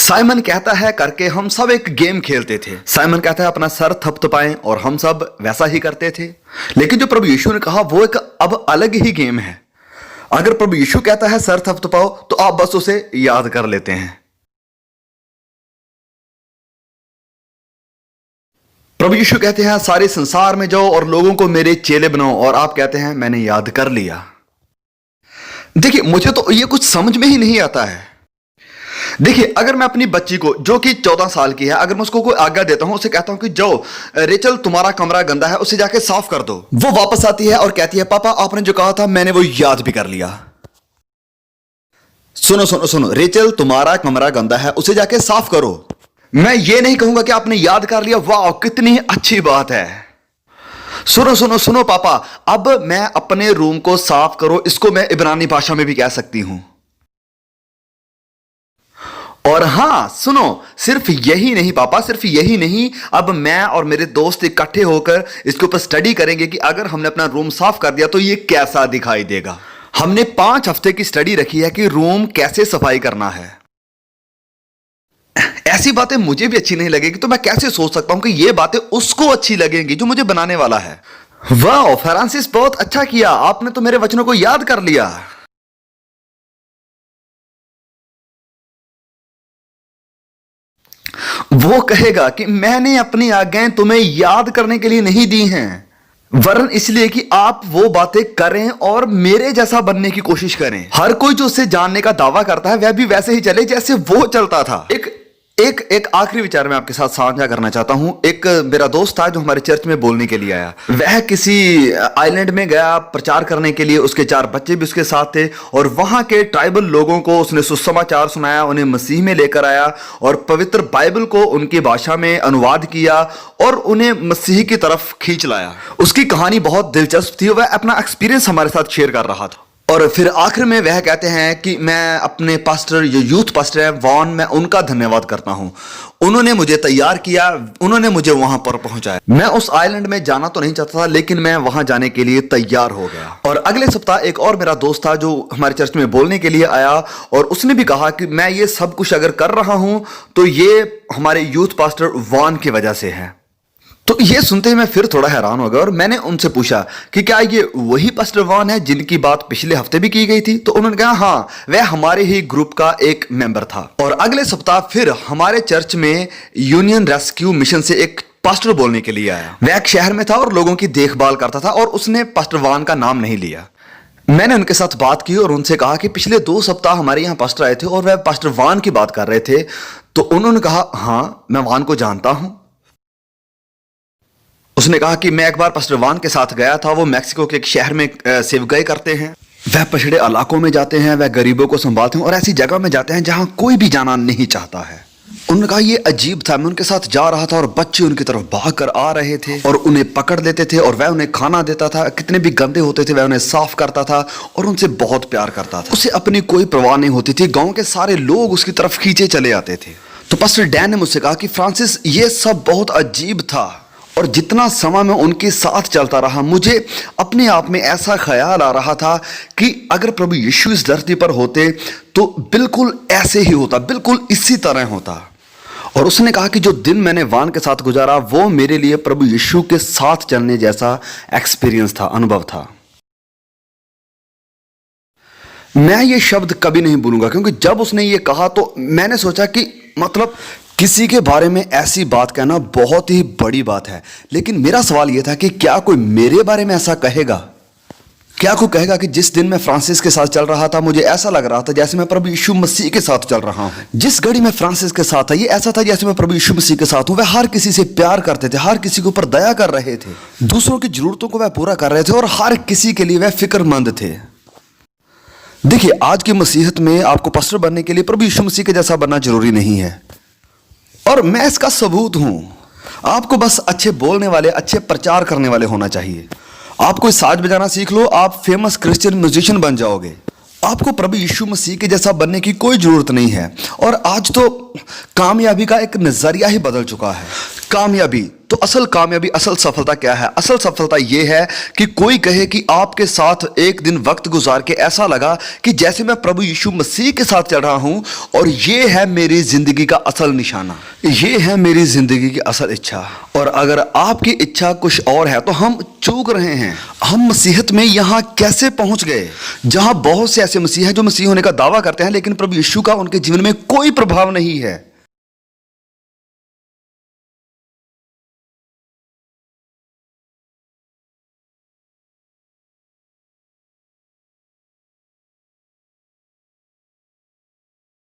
Simon कहता है करके हम सब एक गेम खेलते थे। साइमन कहता है अपना सर थपथपाएं और हम सब वैसा ही करते थे। लेकिन जो प्रभु यीशु ने कहा वो एक अब अलग ही गेम है। अगर प्रभु यीशु कहता है सर थपथपाओ तो आप बस उसे याद कर लेते हैं। प्रभु यीशु कहते हैं सारे संसार में जाओ और लोगों को मेरे चेले बनाओ, और आप कहते हैं मैंने याद कर लिया। देखिए मुझे तो ये कुछ समझ में ही नहीं आता है। देखिए अगर मैं अपनी बच्ची को जो कि 14 साल की है, अगर मैं उसको कोई आज्ञा देता हूं, उसे कहता हूं कि जाओ रेचल तुम्हारा कमरा गंदा है उसे जाके साफ कर दो, वो वापस आती है और कहती है पापा आपने जो कहा था मैंने वो याद भी कर लिया। सुनो सुनो सुनो, रेचल तुम्हारा कमरा गंदा है उसे जाके साफ करो। मैं ये नहीं कहूंगा कि आपने याद कर लिया, वाह कितनी अच्छी बात है। सुनो सुनो सुनो पापा, अब मैं अपने रूम को साफ करो, इसको मैं इब्रानी भाषा में भी कह सकती हूं। और हां सुनो, सिर्फ यही नहीं पापा, सिर्फ यही नहीं, अब मैं और मेरे दोस्त इकट्ठे होकर इसके ऊपर स्टडी करेंगे कि अगर हमने अपना रूम साफ कर दिया तो ये कैसा दिखाई देगा। हमने 5 हफ्ते की स्टडी रखी है कि रूम कैसे सफाई करना है। ऐसी बातें मुझे भी अच्छी नहीं लगेगी तो मैं कैसे सोच सकता हूं कि ये बातें उसको अच्छी लगेंगी जो मुझे बनाने वाला है। वाह फ्रांसिस बहुत अच्छा किया, आपने तो मेरे वचनों को याद कर लिया। वो कहेगा कि मैंने अपनी आज्ञाएं तुम्हें याद करने के लिए नहीं दी हैं, वरन इसलिए कि आप वो बातें करें और मेरे जैसा बनने की कोशिश करें। हर कोई जो उससे जानने का दावा करता है वह भी वैसे ही चले जैसे वो चलता था। एक आखिरी विचार मैं आपके साथ साझा करना चाहता हूं। एक मेरा दोस्त था जो हमारे चर्च में बोलने के लिए आया। वह किसी आइलैंड में गया प्रचार करने के लिए, उसके 4 बच्चे भी उसके साथ थे, और वहां के ट्राइबल लोगों को उसने सुसमाचार सुनाया, उन्हें मसीह में लेकर आया और पवित्र बाइबल को उनकी भाषा में अनुवाद किया और उन्हें मसीह की तरफ खींच लाया। उसकी कहानी बहुत दिलचस्प थी, वह अपना एक्सपीरियंस हमारे साथ शेयर कर रहा था। और फिर आखिर में वह कहते हैं कि मैं अपने पास्टर, जो यूथ पास्टर है वॉन, मैं उनका धन्यवाद करता हूं। उन्होंने मुझे तैयार किया, उन्होंने मुझे वहां पर पहुंचाया। मैं उस आइलैंड में जाना तो नहीं चाहता था, लेकिन मैं वहां जाने के लिए तैयार हो गया। और अगले सप्ताह एक और मेरा दोस्त था जो हमारे चर्च में बोलने के लिए आया, और उसने भी कहा कि मैं ये सब कुछ अगर कर रहा हूं तो ये हमारे यूथ पास्टर वॉन की वजह से है। तो ये सुनते ही मैं फिर थोड़ा हैरान हो गया और मैंने उनसे पूछा कि क्या ये वही पास्टर वॉन है जिनकी बात पिछले हफ्ते भी की गई थी? तो उन्होंने कहा हाँ, वह हमारे ही ग्रुप का एक मेंबर था। और अगले सप्ताह फिर हमारे चर्च में यूनियन रेस्क्यू मिशन से एक पास्टर बोलने के लिए आया। वह एक शहर में था और लोगों की देखभाल करता था, और उसने पास्टर वॉन का नाम नहीं लिया। मैंने उनके साथ बात की और उनसे कहा कि पिछले 2 सप्ताह हमारे यहाँ पास्टर आए थे और वह पास्टर वॉन की बात कर रहे थे। तो उन्होंने कहा हाँ, मैं वॉन को जानता हूं। उसने कहा कि मैं एक बार पास्टर वॉन के साथ गया था, वो मैक्सिको के एक शहर में सेवकाई करते हैं। वह पछड़े इलाकों में जाते हैं, वह गरीबों को संभालते हैं और ऐसी जगह में जाते हैं जहां कोई भी जाना नहीं चाहता है। उन्होंने कहा ये अजीब था, मैं उनके साथ जा रहा था और बच्चे उनकी तरफ भाग कर आ रहे थे और उन्हें पकड़ लेते थे और वह उन्हें खाना देता था। कितने भी गंदे होते थे वह उन्हें साफ करता था और उनसे बहुत प्यार करता था। उसे अपनी कोई परवाह नहीं होती थी। गाँव के सारे लोग उसकी तरफ खींचे चले आते थे। तो पास्टर डैन ने मुझसे कहा कि फ्रांसिस ये सब बहुत अजीब था, और जितना समय मैं उनके साथ चलता रहा मुझे अपने आप में ऐसा ख्याल आ रहा था कि अगर प्रभु यीशु इस धरती पर होते तो बिल्कुल ऐसे ही होता, बिल्कुल इसी तरह होता। और उसने कहा कि जो दिन मैंने वॉन के साथ गुजारा वो मेरे लिए प्रभु यीशु के साथ चलने जैसा एक्सपीरियंस था, अनुभव था। मैं ये शब्द कभी नहीं भूलूंगा, क्योंकि जब उसने ये कहा तो मैंने सोचा कि मतलब किसी के बारे में ऐसी बात कहना बहुत ही बड़ी बात है। लेकिन मेरा सवाल यह था कि क्या कोई मेरे बारे में ऐसा कहेगा? क्या कोई कहेगा कि जिस दिन मैं फ्रांसिस के साथ चल रहा था मुझे ऐसा लग रहा था जैसे मैं प्रभु यीशु मसीह के साथ चल रहा हूं। जिस घड़ी में फ्रांसिस के साथ था ये ऐसा था जैसे मैं प्रभु यीशु मसीह के साथ हूं। वह हर किसी से प्यार करते थे, हर किसी के ऊपर दया कर रहे थे, दूसरों की जरूरतों को वह पूरा कर रहे थे और हर किसी के लिए वह फिक्रमंद थे। देखिए आज की मसीहत में आपको पास्टर बनने के लिए प्रभु यीशु मसीह के जैसा बनना जरूरी नहीं है, और मैं इसका सबूत हूं। आपको बस अच्छे बोलने वाले, अच्छे प्रचार करने वाले होना चाहिए। आप कोई साज बजाना सीख लो, आप फेमस क्रिश्चियन म्यूजिशियन बन जाओगे। आपको प्रभु यीशु मसीह के जैसा बनने की कोई जरूरत नहीं है। और आज तो कामयाबी का एक नजरिया ही बदल चुका है। कामयाबी तो असल कामयाबी, असल सफलता क्या है? असल सफलता यह है कि कोई कहे कि आपके साथ एक दिन वक्त गुजार के ऐसा लगा कि जैसे मैं प्रभु यीशु मसीह के साथ चल रहा हूं और ये है मेरी जिंदगी का असल निशाना, ये है मेरी जिंदगी की असल इच्छा। और अगर आपकी इच्छा कुछ और है तो हम चूक रहे हैं। हम मसीहत में यहां कैसे पहुंच गए जहां बहुत से ऐसे मसीह हैं जो मसीह होने का दावा करते हैं लेकिन प्रभु यीशु का उनके जीवन में कोई प्रभाव नहीं है।